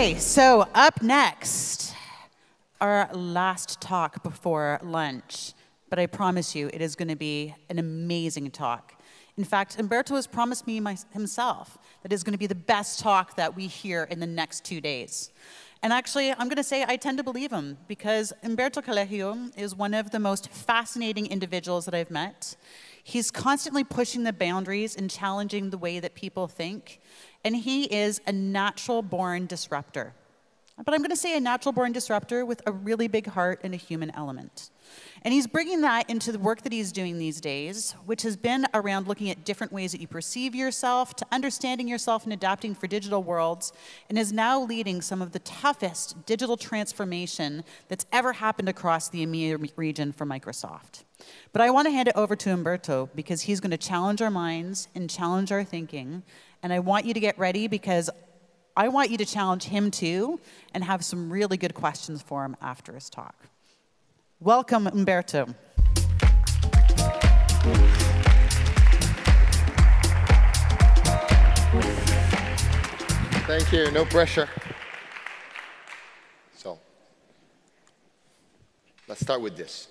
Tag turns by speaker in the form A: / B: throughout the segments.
A: Okay, so up next, our last talk before lunch. But I promise you, it is going to be an amazing talk. In fact, Umberto has promised me himself that it's going to be the best talk that we hear in the next 2 days. And actually, I'm going to say I tend to believe him, because Umberto Callegari is one of the most fascinating individuals that I've met. He's constantly pushing the boundaries and challenging the way that people think. And he is a natural-born disruptor. But I'm going to say a natural-born disruptor with a really big heart and a human element. And he's bringing that into the work that he's doing these days, which has been around looking at different ways that you perceive yourself, to understanding yourself and adapting for digital worlds, and is now leading some of the toughest digital transformation that's ever happened across the EMEA region for Microsoft. But I want to hand it over to Umberto, because he's going to challenge our minds and challenge our thinking. And I want you to get ready, because I want you to challenge him too and have some really good questions for him after his talk. Welcome, Umberto.
B: Thank you, no pressure. So, let's start with this.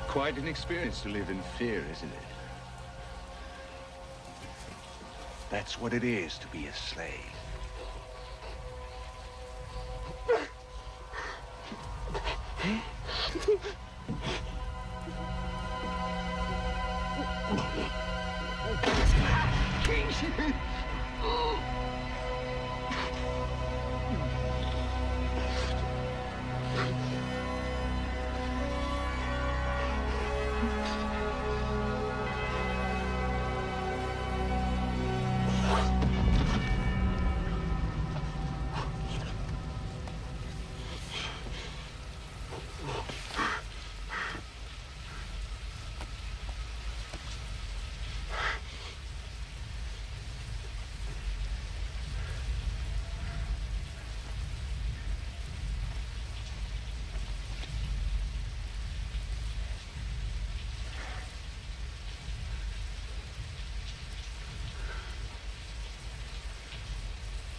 C: Quite an experience to live in fear, isn't it? That's what it is to be a slave.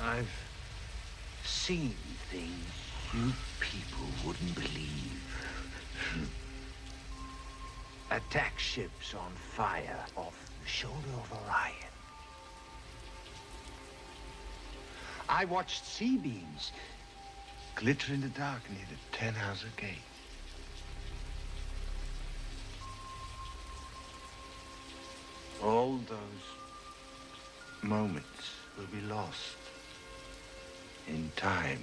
C: I've seen things you people wouldn't believe. Attack ships on fire off the shoulder of Orion. I watched sea beams glitter in the dark near the 10-house gate. All those moments will be lost in time,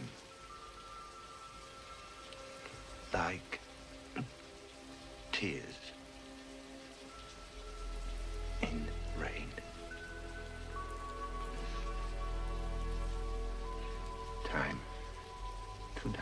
C: like tears in rain. Time to die.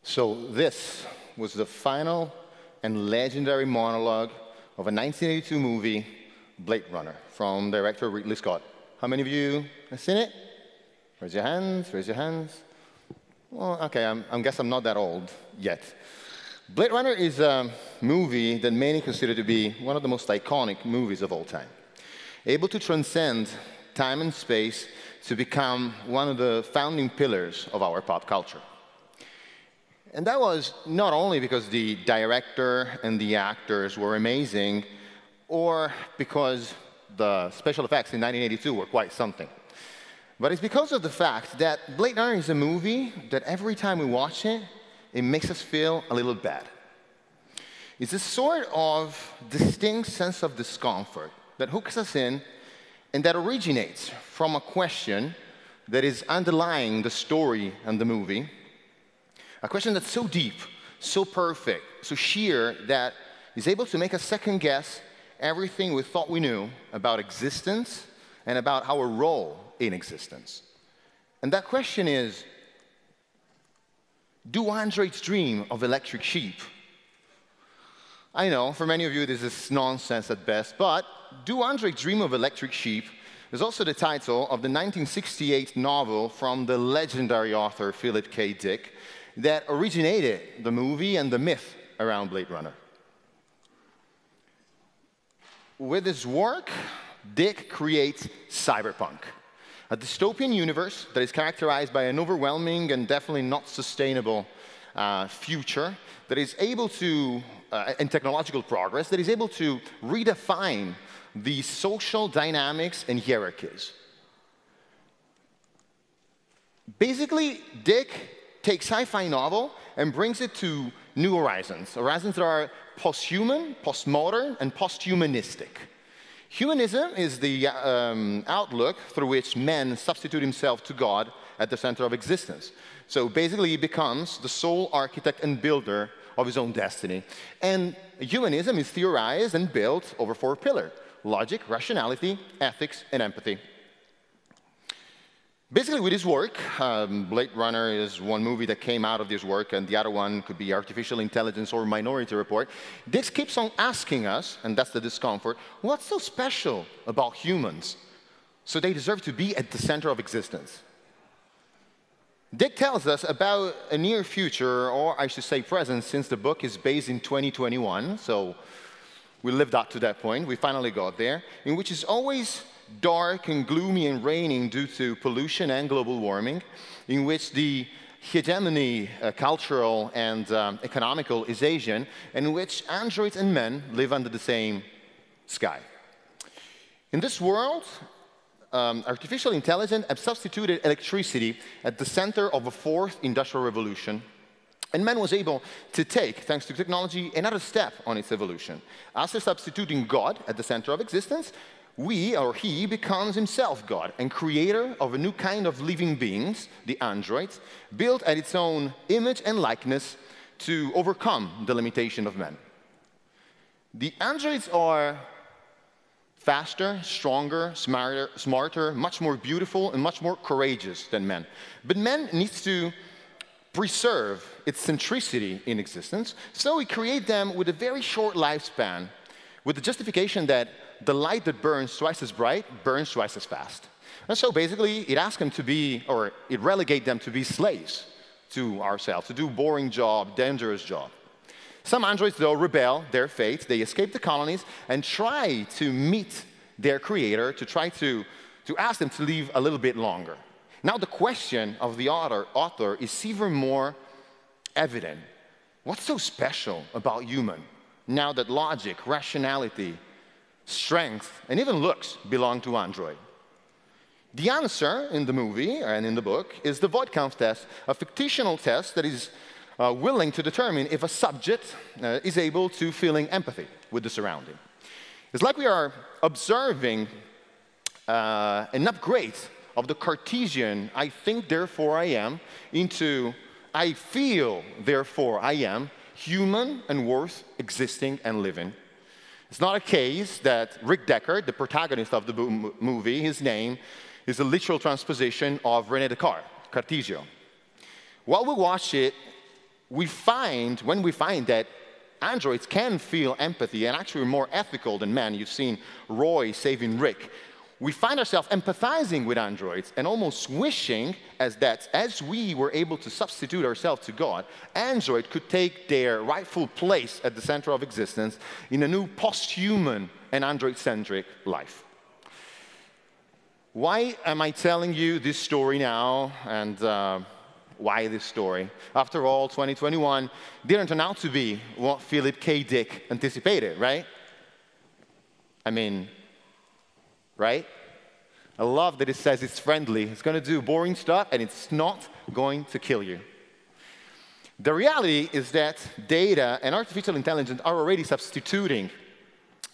B: So this was the final and legendary monologue of a 1982 movie, Blade Runner, from director Ridley Scott. How many of you have seen it? Raise your hands, raise your hands. Well, okay, I guess I'm not that old yet. Blade Runner is a movie that many consider to be one of the most iconic movies of all time, able to transcend time and space to become one of the founding pillars of our pop culture. And that was not only because the director and the actors were amazing, or because the special effects in 1982 were quite something. But it's because of the fact that Blade Runner is a movie that every time we watch it, it makes us feel a little bad. It's a sort of distinct sense of discomfort that hooks us in and that originates from a question that is underlying the story and the movie. A question that's so deep, so perfect, so sheer that is able to make us second guess everything we thought we knew about existence and about our role in existence. And that question is, Do androids dream of electric sheep? I know, for many of you this is nonsense at best, but Do Androids Dream of Electric Sheep is also the title of the 1968 novel from the legendary author Philip K. Dick that originated the movie and the myth around Blade Runner. With his work, Dick creates cyberpunk, a dystopian universe that is characterized by an overwhelming and definitely not sustainable future that is able to, and technological progress, that is able to redefine the social dynamics and hierarchies. Basically, Dick takes sci-fi novel and brings it to new horizons, horizons that are post-human, post-modern, and post-humanistic. Humanism is the outlook through which man substitutes himself to God at the center of existence. So basically, he becomes the sole architect and builder of his own destiny. And humanism is theorized and built over 4 pillars: logic, rationality, ethics, and empathy. Basically, with his work, Blade Runner is one movie that came out of this work, and the other one could be Artificial Intelligence or Minority Report. This keeps on asking us, and that's the discomfort, what's so special about humans so they deserve to be at the center of existence? Dick tells us about a near future, or I should say present, since the book is based in 2021, so we lived up to that point, we finally got there, in which is always dark and gloomy and raining due to pollution and global warming, in which the hegemony, cultural and economical, is Asian, and in which androids and men live under the same sky. In this world, artificial intelligence have substituted electricity at the center of a 4th industrial revolution, and man was able to take, thanks to technology, another step on its evolution. After substituting God at the center of existence, he becomes himself God and creator of a new kind of living beings, the androids, built at its own image and likeness to overcome the limitation of man. The androids are faster, stronger, smarter, much more beautiful, and much more courageous than men. But man needs to preserve its centricity in existence, so we create them with a very short lifespan, with the justification that the light that burns twice as bright burns twice as fast. And so basically, it asks them to be, or it relegates them to be slaves to ourselves, to do boring job, dangerous job. Some androids, though, rebel their fate. They escape the colonies and try to meet their creator, to try to ask them to live a little bit longer. Now the question of the author is even more evident. What's so special about human now that logic, rationality, strength, and even looks belong to android? The answer in the movie and in the book is the Voight-Kampff test, a fictional test that is willing to determine if a subject is able to feeling empathy with the surrounding. It's like we are observing an upgrade of the Cartesian I think, therefore I am, into I feel, therefore I am, human and worth existing and living. It's not a case that Rick Deckard, the protagonist of the movie, his name is a literal transposition of René Descartes, Cartesio. While we watch it, when we find that androids can feel empathy and actually are more ethical than men, you've seen Roy saving Rick, we find ourselves empathizing with androids and almost wishing as we were able to substitute ourselves to God, android could take their rightful place at the center of existence in a new post-human and android-centric life. Why am I telling you this story now, and why this story? After all, 2021 didn't turn out to be what Philip K. Dick anticipated, right? I mean, right? I love that it says it's friendly. It's going to do boring stuff, and it's not going to kill you. The reality is that data and artificial intelligence are already substituting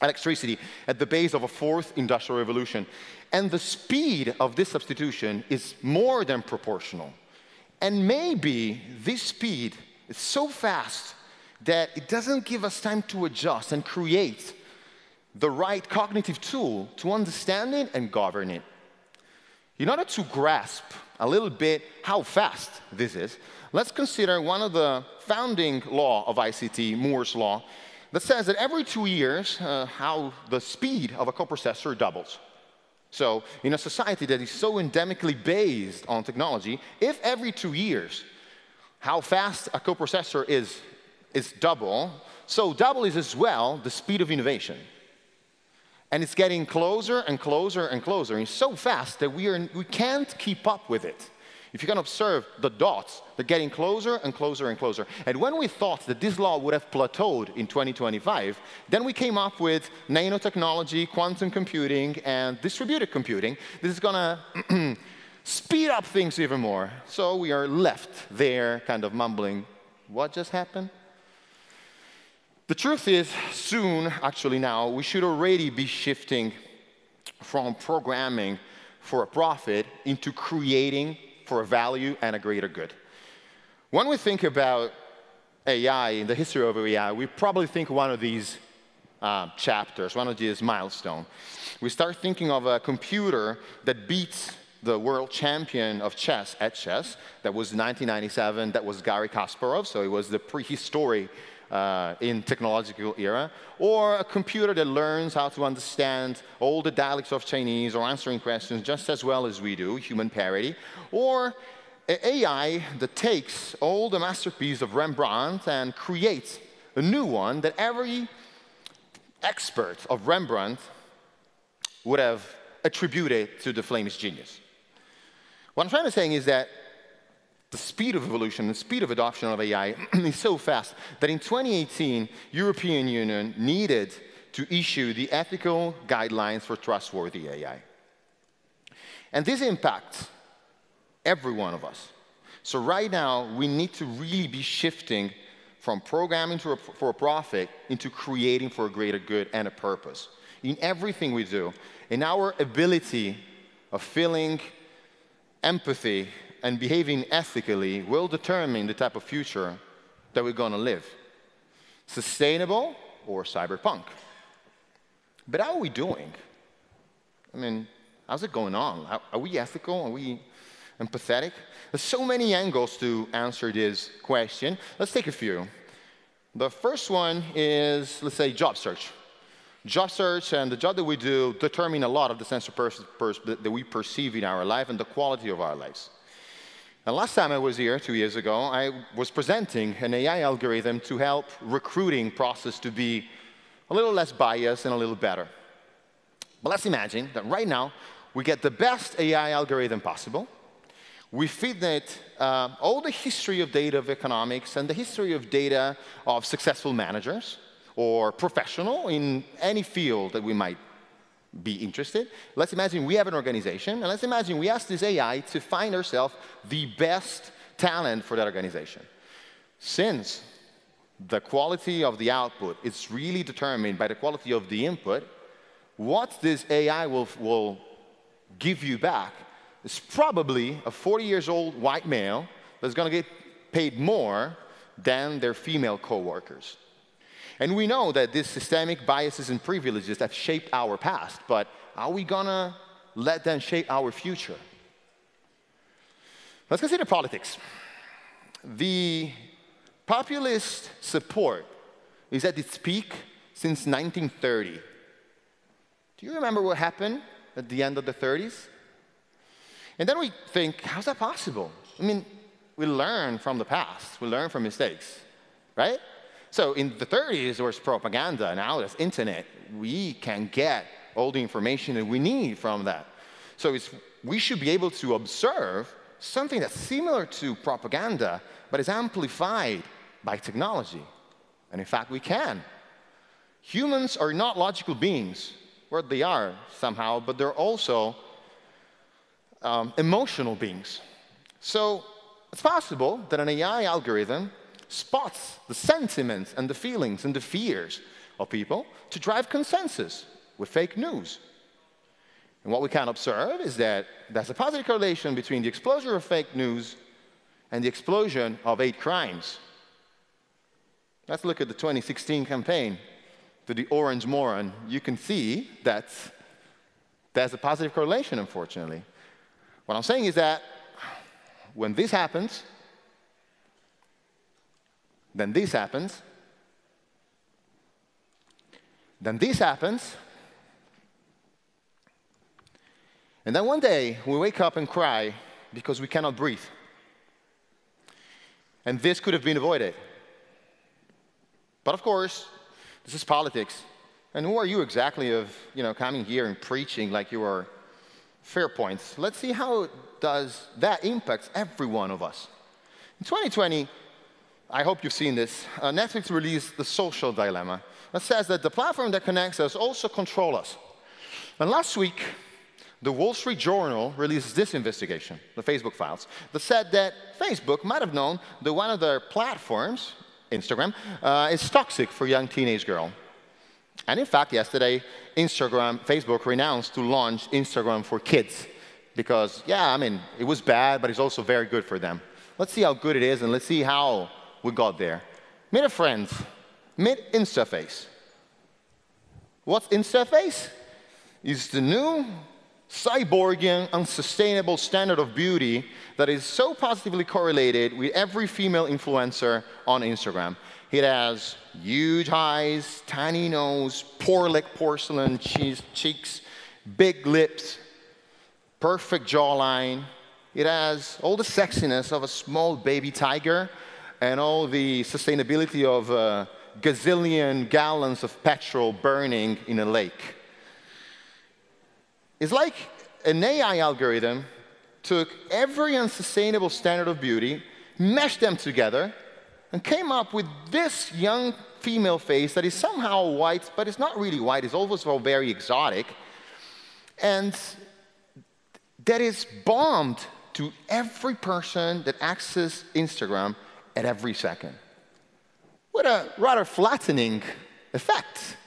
B: electricity at the base of a 4th industrial revolution. And the speed of this substitution is more than proportional. And maybe this speed is so fast that it doesn't give us time to adjust and create the right cognitive tool to understand it and govern it. In order to grasp a little bit how fast this is, let's consider one of the founding law of ICT, Moore's law, that says that every 2 years, how the speed of a coprocessor doubles. So in a society that is so endemically based on technology, if every 2 years, how fast a coprocessor is double, so double is as well the speed of innovation. And it's getting closer and closer and closer. It's so fast that we can't keep up with it. If you can observe the dots, they're getting closer and closer and closer. And when we thought that this law would have plateaued in 2025, then we came up with nanotechnology, quantum computing, and distributed computing. This is going to speed up things even more. So we are left there kind of mumbling, what just happened? The truth is, soon, actually now, we should already be shifting from programming for a profit into creating for a value and a greater good. When we think about AI, in the history of AI, we probably think one of these chapters, one of these milestones. We start thinking of a computer that beats the world champion of chess at chess. That was 1997. That was Garry Kasparov, so it was the prehistory in technological era, or a computer that learns how to understand all the dialects of Chinese or answering questions just as well as we do, human parity, or an AI that takes all the masterpiece of Rembrandt and creates a new one that every expert of Rembrandt would have attributed to the famous genius. What I'm trying to say is that the speed of evolution, the speed of adoption of AI is so fast that in 2018, European Union needed to issue the ethical guidelines for trustworthy AI. And this impacts every one of us. So right now, we need to really be shifting from programming for a profit into creating for a greater good and a purpose. In everything we do, in our ability of feeling empathy and behaving ethically will determine the type of future that we're going to live. Sustainable or cyberpunk. But how are we doing? I mean, how's it going on? Are we ethical? Are we empathetic? There's so many angles to answer this question. Let's take a few. The first one is, let's say, job search. Job search and the job that we do determine a lot of the sense of that we perceive in our life and the quality of our lives. And last time I was here, 2 years ago, I was presenting an AI algorithm to help recruiting process to be a little less biased and a little better. But let's imagine that right now, we get the best AI algorithm possible. We feed it all the history of data of economics and the history of data of successful managers or professional in any field that we might be interested. Let's imagine we have an organization, and let's imagine we ask this AI to find ourselves the best talent for that organization. Since the quality of the output is really determined by the quality of the input, what this AI will give you back is probably a 40-year-old white male that's going to get paid more than their female coworkers. And we know that these systemic biases and privileges have shaped our past, but are we going to let them shape our future? Let's consider politics. The populist support is at its peak since 1930. Do you remember what happened at the end of the 30s? And then we think, how's that possible? I mean, we learn from the past. We learn from mistakes, right? So in the 30s, there was propaganda. Now there's internet. We can get all the information that we need from that. So we should be able to observe something that's similar to propaganda, but is amplified by technology. And in fact, we can. Humans are not logical beings. Well, they are somehow, but they're also emotional beings. So it's possible that an AI algorithm spots the sentiments and the feelings and the fears of people to drive consensus with fake news. And what we can observe is that there's a positive correlation between the explosion of fake news and the explosion of hate crimes. Let's look at the 2016 campaign to the Orange Moron. You can see that there's a positive correlation, unfortunately. What I'm saying is that when this happens, then this happens, then this happens, and then one day we wake up and cry because we cannot breathe. And this could have been avoided. But of course, this is politics. And who are you exactly of, coming here and preaching like you are fair points? Let's see how does that impact every one of us. In 2020, I hope you've seen this, Netflix released The Social Dilemma. That says that the platform that connects us also controls us. And last week, the Wall Street Journal released this investigation, the Facebook files, that said that Facebook might have known that one of their platforms, Instagram, is toxic for young teenage girls. And in fact, yesterday, Facebook renounced to launch Instagram for kids. Because, it was bad, but it's also very good for them. Let's see how good it is, and let's see how we got there. Meet a friend. Meet InstaFace. What's InstaFace? It's the new cyborgian, unsustainable standard of beauty that is so positively correlated with every female influencer on Instagram. It has huge eyes, tiny nose, pore-like porcelain cheeks, big lips, perfect jawline. It has all the sexiness of a small baby tiger and all the sustainability of a gazillion gallons of petrol burning in a lake. It's like an AI algorithm took every unsustainable standard of beauty, meshed them together, and came up with this young female face that is somehow white, but it's not really white. It's also very exotic. And that is bombed to every person that accesses Instagram at every second, with a rather flattening effect.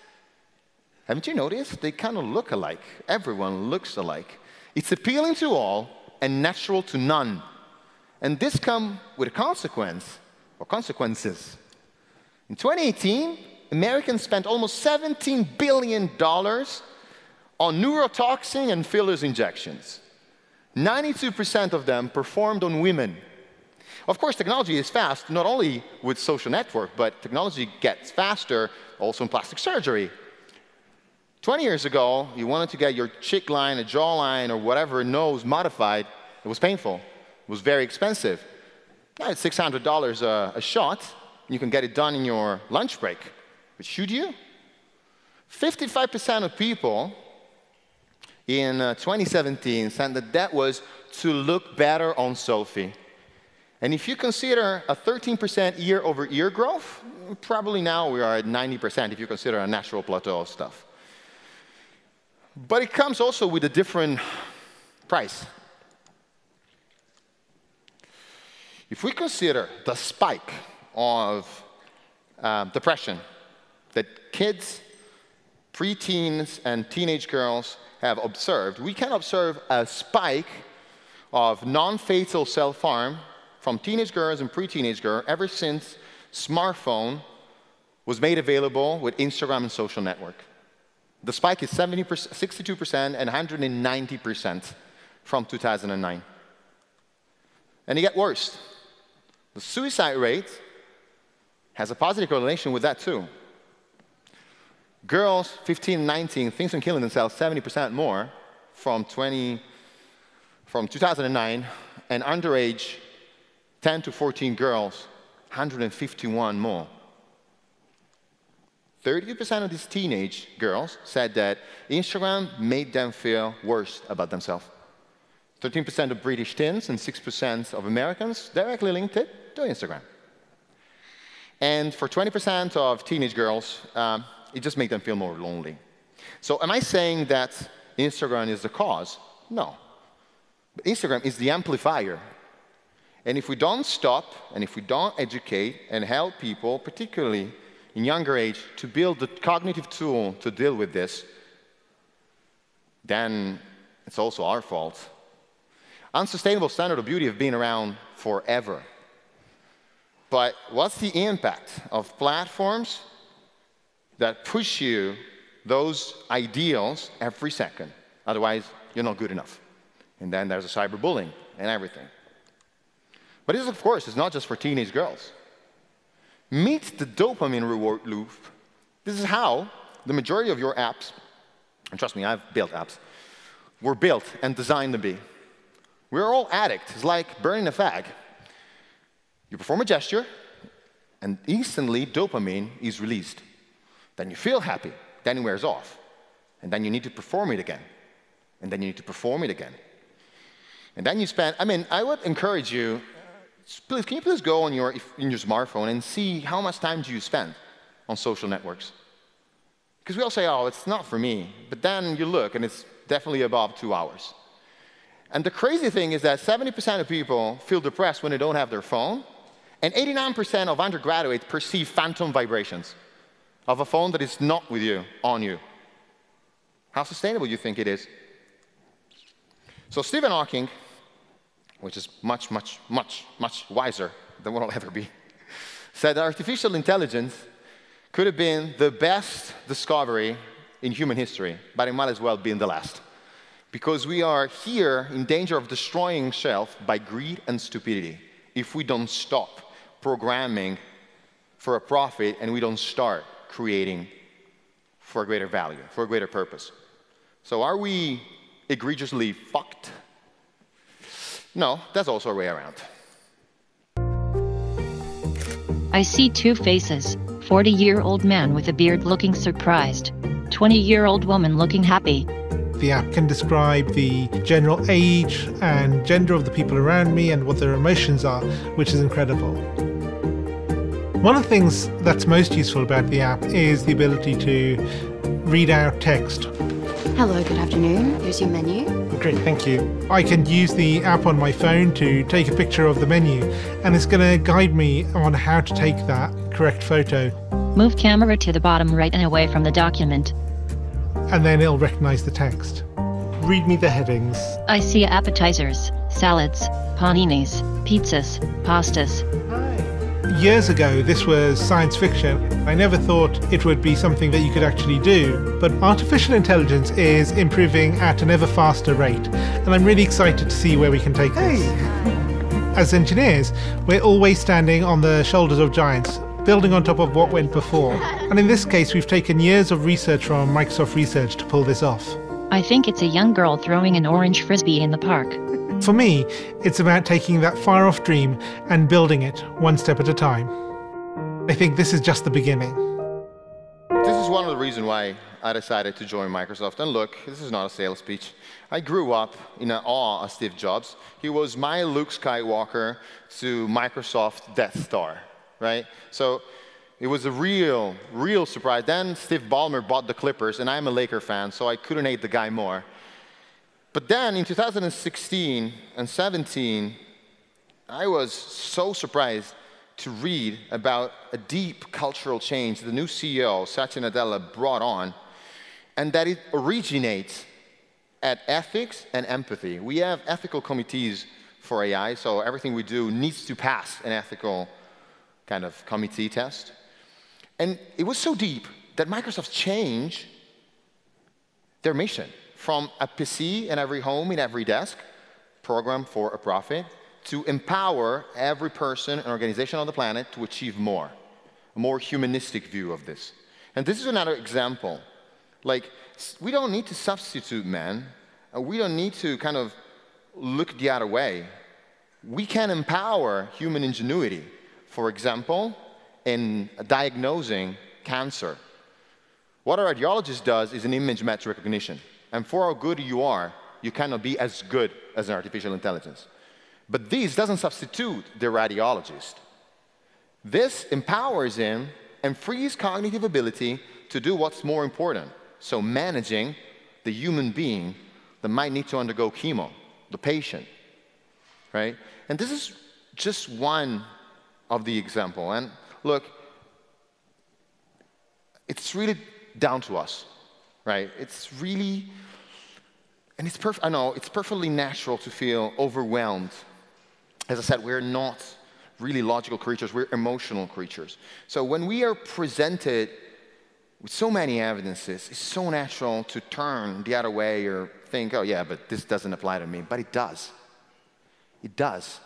B: Haven't you noticed? They kind of look alike. Everyone looks alike. It's appealing to all and natural to none. And this comes with a consequence, or consequences. In 2018, Americans spent almost $17 billion on neurotoxin and fillers injections. 92% of them performed on women. Of course, technology is fast, not only with social network, but technology gets faster also in plastic surgery. 20 years ago, you wanted to get your cheek line, a jawline, or whatever nose modified. It was painful. It was very expensive. Now it's $600 a shot. You can get it done in your lunch break. But should you? 55% of people in 2017 said that that was to look better on selfie. And if you consider a 13% year-over-year growth, probably now we are at 90% if you consider a natural plateau of stuff. But it comes also with a different price. If we consider the spike of depression that kids, preteens, and teenage girls have observed, we can observe a spike of non-fatal self-harm from teenage girls and pre-teenage girls ever since smartphone was made available with Instagram and social network. The spike is 62% and 190% from 2009. And it gets worse. The suicide rate has a positive correlation with that too. Girls 15 and 19 think on killing themselves 70% more from 2009, and underage 10 to 14 girls, 151 more. 30% of these teenage girls said that Instagram made them feel worse about themselves. 13% of British teens and 6% of Americans directly linked it to Instagram. And for 20% of teenage girls, it just made them feel more lonely. So am I saying that Instagram is the cause? No. But Instagram is the amplifier. And if we don't stop, and if we don't educate and help people, particularly in younger age, to build the cognitive tool to deal with this, then it's also our fault. Unsustainable standards of beauty have been around forever. But what's the impact of platforms that push you those ideals every second? Otherwise, you're not good enough. And then there's a cyberbullying and everything. But this, of course, is not just for teenage girls. Meet the dopamine reward loop. This is how the majority of your apps, and trust me, I've built apps, were built and designed to be. We're all addicts. It's like burning a fag. You perform a gesture, and instantly dopamine is released. Then you feel happy, then it wears off. And then you need to perform it again. And then you need to perform it again. And then you spend, I would encourage you, please, can you please go on in your smartphone and see how much time do you spend on social networks? Because we all say, oh, it's not for me. But then you look, and it's definitely above 2 hours. And the crazy thing is that 70% of people feel depressed when they don't have their phone, and 89% of undergraduates perceive phantom vibrations of a phone that is not with you, on you. How sustainable do you think it is? So Stephen Hawking, which is much, much, much, much wiser than what I'll ever be, said that artificial intelligence could have been the best discovery in human history, but it might as well be the last. Because we are here in danger of destroying self by greed and stupidity if we don't stop programming for a profit and we don't start creating for a greater value, for a greater purpose. So are we egregiously fucked? No, that's also a way around.
D: I see two faces, 40-year-old man with a beard looking surprised, 20-year-old woman looking happy.
E: The app can describe the general age and gender of the people around me and what their emotions are, which is incredible. One of the things that's most useful about the app is the ability to read out text.
F: Hello, good afternoon. Here's your menu.
E: Great, thank you. I can use the app on my phone to take a picture of the menu, and it's going to guide me on how to take that correct photo.
D: Move camera to the bottom right and away from the document.
E: And then it'll recognize the text. Read me the headings.
D: I see appetizers, salads, paninis, pizzas, pastas.
E: Years ago, this was science fiction. I never thought it would be something that you could actually do. But artificial intelligence is improving at an ever faster rate. And I'm really excited to see where we can take this. As engineers, we're always standing on the shoulders of giants, building on top of what went before. And in this case, we've taken years of research from Microsoft Research to pull this off.
D: I think it's a young girl throwing an orange frisbee in the park.
E: For me, it's about taking that far-off dream and building it one step at a time. I think this is just the beginning.
B: This is one of the reasons why I decided to join Microsoft. And look, this is not a sales speech. I grew up in awe of Steve Jobs. He was my Luke Skywalker to Microsoft Death Star, right? So it was a real surprise. Then Steve Ballmer bought the Clippers, and I'm a Laker fan, so I couldn't hate the guy more. But then in 2016 and 17, I was so surprised to read about a deep cultural change the new CEO, Satya Nadella, brought on, and that it originates at ethics and empathy. We have ethical committees for AI, so everything we do needs to pass an ethical kind of committee test. And it was so deep that Microsoft changed their mission from a PC in every home, in every desk, program for a profit, to empower every person and organization on the planet to achieve more, a more humanistic view of this. And this is another example. Like, we don't need to substitute man, and we don't need to kind of look the other way. We can empower human ingenuity, for example, in diagnosing cancer. What our radiologist does is an image match recognition. And for how good you are, you cannot be as good as an artificial intelligence. But this doesn't substitute the radiologist. This empowers him and frees cognitive ability to do what's more important. So managing the human being that might need to undergo chemo, the patient, right? And this is just one of the example. And look, it's really down to us, right? It's really, and it's I know, it's perfectly natural to feel overwhelmed. As I said, we're not really logical creatures, we're emotional creatures. So when we are presented with so many evidences, it's so natural to turn the other way or think, oh yeah, but this doesn't apply to me. But it does. It does.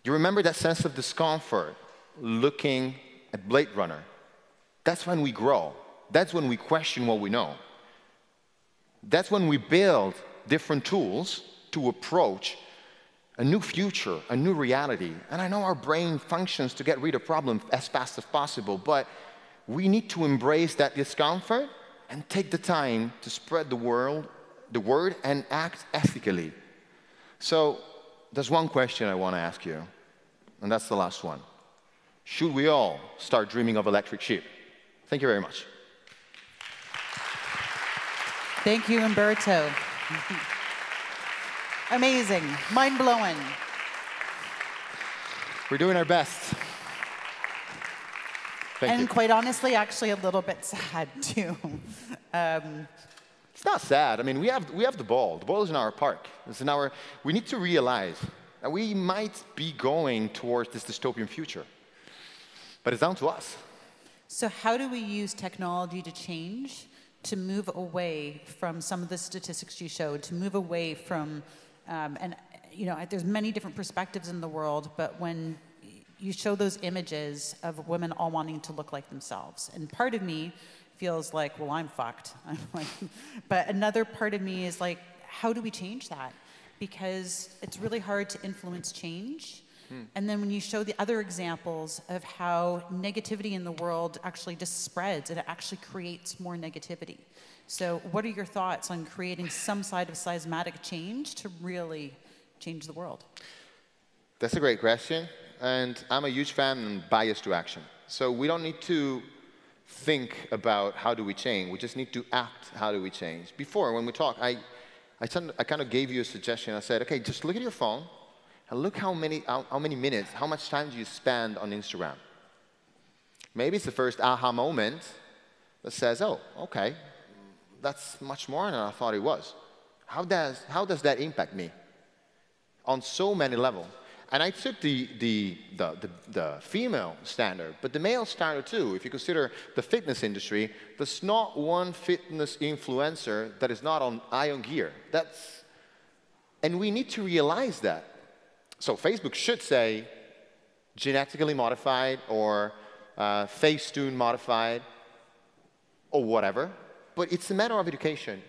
B: You remember that sense of discomfort looking at Blade Runner? That's when we grow. That's when we question what we know. That's when we build different tools to approach a new future, a new reality. And I know our brain functions to get rid of problems as fast as possible, but we need to embrace that discomfort and take the time to spread the word and act ethically. So there's one question I want to ask you, and that's the last one. Should we all start dreaming of electric sheep? Thank you very much.
A: Thank you, Umberto. Amazing, mind-blowing.
B: We're doing our best. Thank you.
A: Quite honestly, actually a little bit sad too.
B: It's not sad. I mean, we have the ball. The ball is in our park. It's in our. We need to realize that we might be going towards this dystopian future, but it's down to us.
A: So how do we use technology to change, to move away from some of the statistics you showed, to move away from, and you know, there's many different perspectives in the world, but when you show those images of women all wanting to look like themselves, and part of me feels like, well, I'm fucked. I'm like, but another part of me is like, how do we change that? Because it's really hard to influence change. And then when you show the other examples of how negativity in the world actually just spreads, and it actually creates more negativity. So what are your thoughts on creating some side of seismic change to really change the world?
B: That's a great question. And I'm a huge fan and biased to action. So we don't need to think about how do we change. We just need to act how do we change. Before, when we talk, I kind of gave you a suggestion. I said, okay, just look at your phone and look how many minutes, how much time do you spend on Instagram? Maybe it's the first aha moment that says, oh, okay, that's much more than I thought it was. How does that impact me? On so many levels. And I took the female standard, but the male standard too. If you consider the fitness industry, there's not one fitness influencer that is not on eye on gear. And we need to realize that. So Facebook should say genetically modified or Facetune modified or whatever, but it's a matter of education.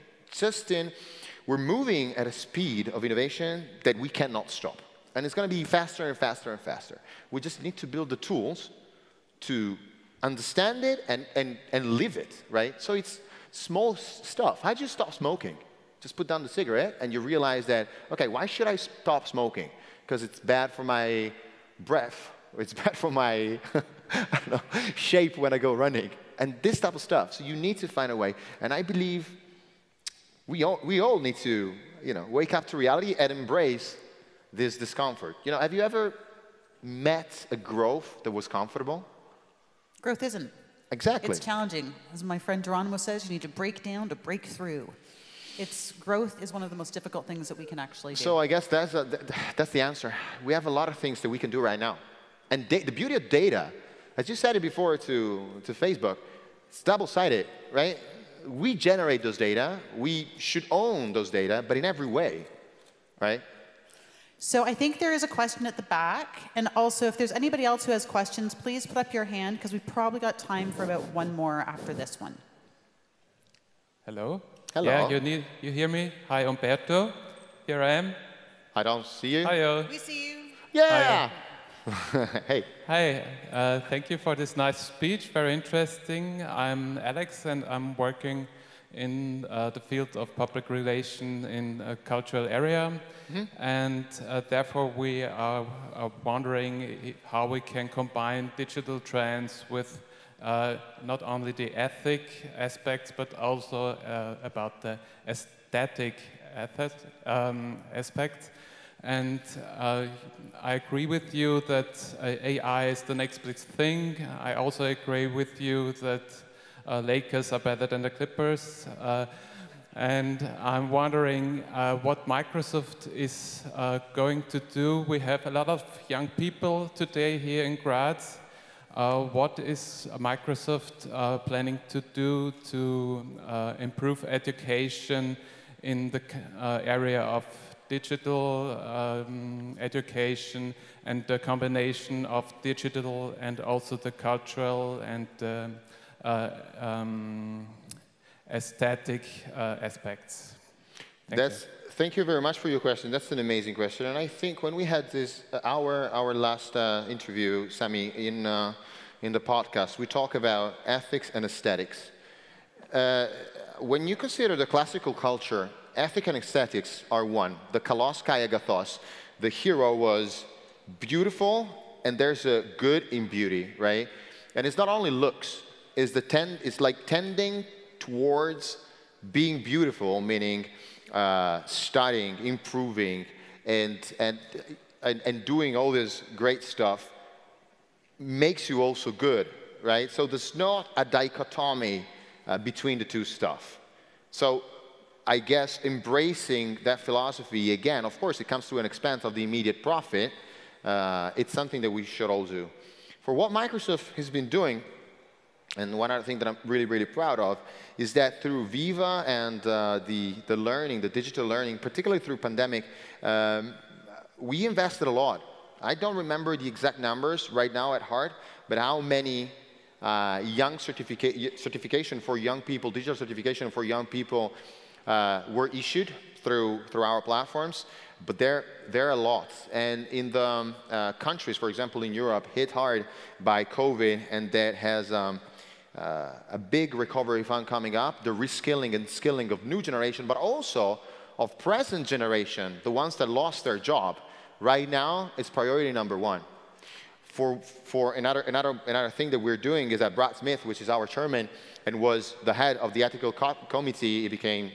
B: We're moving at a speed of innovation that we cannot stop. And it's going to be faster and faster and faster. We just need to build the tools to understand it and live it, right? So it's small stuff. How do you stop smoking? Just put down the cigarette and you realize that, okay, why should I stop smoking? Because it's bad for my breath, or it's bad for my I don't know, shape when I go running. And this type of stuff. So you need to find a way. And I believe we all need to, you know, wake up to reality and embrace this discomfort. You know, have you ever met a growth that was comfortable?
A: Growth isn't.
B: Exactly.
A: It's challenging. As my friend Geronimo says, you need to break down to break through. Growth is one of the most difficult things that we can actually do.
B: So I guess that's the answer. We have a lot of things that we can do right now. And the beauty of data, as you said it before to Facebook, it's double-sided, right? We generate those data. We should own those data, but in every way, right?
A: So I think there is a question at the back. And also, if there's anybody else who has questions, please put up your hand, because we've probably got time for about one more after this one.
G: Hello?
B: Hello.
G: Yeah, you hear me? Hi, Umberto. Here I am.
B: I don't see you.
G: Hi.
A: We see you.
B: Yeah. Hey.
G: Hi. Thank you for this nice speech. Very interesting. I'm Alex, and I'm working in the field of public relation in a cultural area. Mm-hmm. And therefore, we are wondering how we can combine digital trends with not only the ethic aspects, but also about the aesthetic aspect. And I agree with you that AI is the next big thing. I also agree with you that Lakers are better than the Clippers. And I'm wondering what Microsoft is going to do. We have a lot of young people today here in Graz. What is Microsoft planning to do to improve education in the area of digital education and the combination of digital and also the cultural and aesthetic aspects.
B: Thank you very much for your question. That's an amazing question. And I think when we had this, our last interview, Sami, in the podcast, we talk about ethics and aesthetics. When you consider the classical culture, ethics and aesthetics are one. The kalos kai agathos, the hero was beautiful, and there's a good in beauty, right? And it's not only looks, it's like tending towards being beautiful, meaning studying, improving, and doing all this great stuff makes you also good, right? So there's not a dichotomy between the two stuff. So I guess embracing that philosophy, again, of course, it comes to an expense of the immediate profit. It's something that we should all do. For what Microsoft has been doing, and one other thing that I'm really, really proud of, is that through Viva and the learning, the digital learning, particularly through pandemic, we invested a lot. I don't remember the exact numbers right now at heart, but how many young certification for young people, digital certification for young people were issued through our platforms. But there are a lot. And in the countries, for example, in Europe, hit hard by COVID, and that has a big recovery fund coming up, the reskilling and skilling of new generation, but also of present generation, the ones that lost their job. Right now, it's priority number one. For another thing that we're doing is that Brad Smith, which is our chairman and was the head of the ethical committee, he became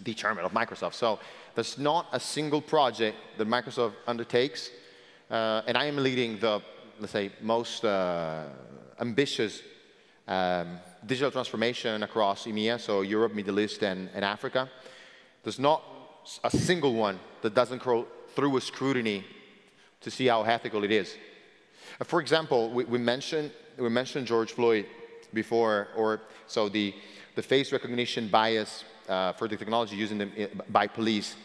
B: the chairman of Microsoft. So there's not a single project that Microsoft undertakes, and I am leading the, let's say, most ambitious digital transformation across EMEA, so Europe, Middle East, and Africa. There's not a single one that doesn't go through a scrutiny to see how ethical it is. For example, we mentioned George Floyd before, or so the face recognition bias for the technology using them by police.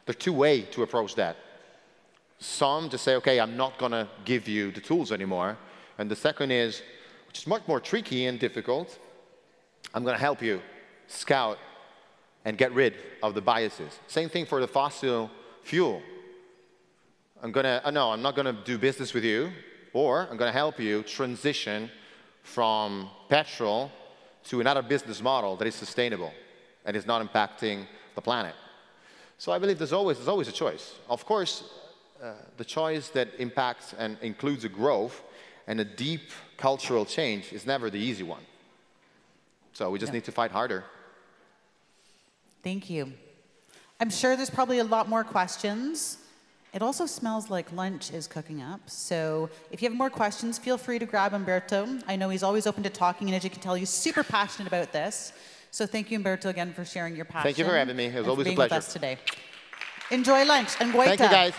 B: There are two ways to approach that. Some just say, okay, I'm not going to give you the tools anymore. And the second is, which is much more tricky and difficult, I'm going to help you scout and get rid of the biases. Same thing for the fossil fuel. I'm not going to do business with you, or I'm going to help you transition from petrol to another business model that is sustainable and is not impacting the planet. So I believe there's always a choice. Of course, the choice that impacts and includes a growth and a deep cultural change is never the easy one. So we just need to fight harder.
A: Thank you. I'm sure there's probably a lot more questions. It also smells like lunch is cooking up. So if you have more questions, feel free to grab Umberto. I know he's always open to talking, and as you can tell, he's super passionate about this. So thank you, Umberto, again, for sharing your passion.
B: Thank you for having me. It was always a pleasure.
A: Being with us today. Enjoy lunch and goita.
B: Thank you, guys.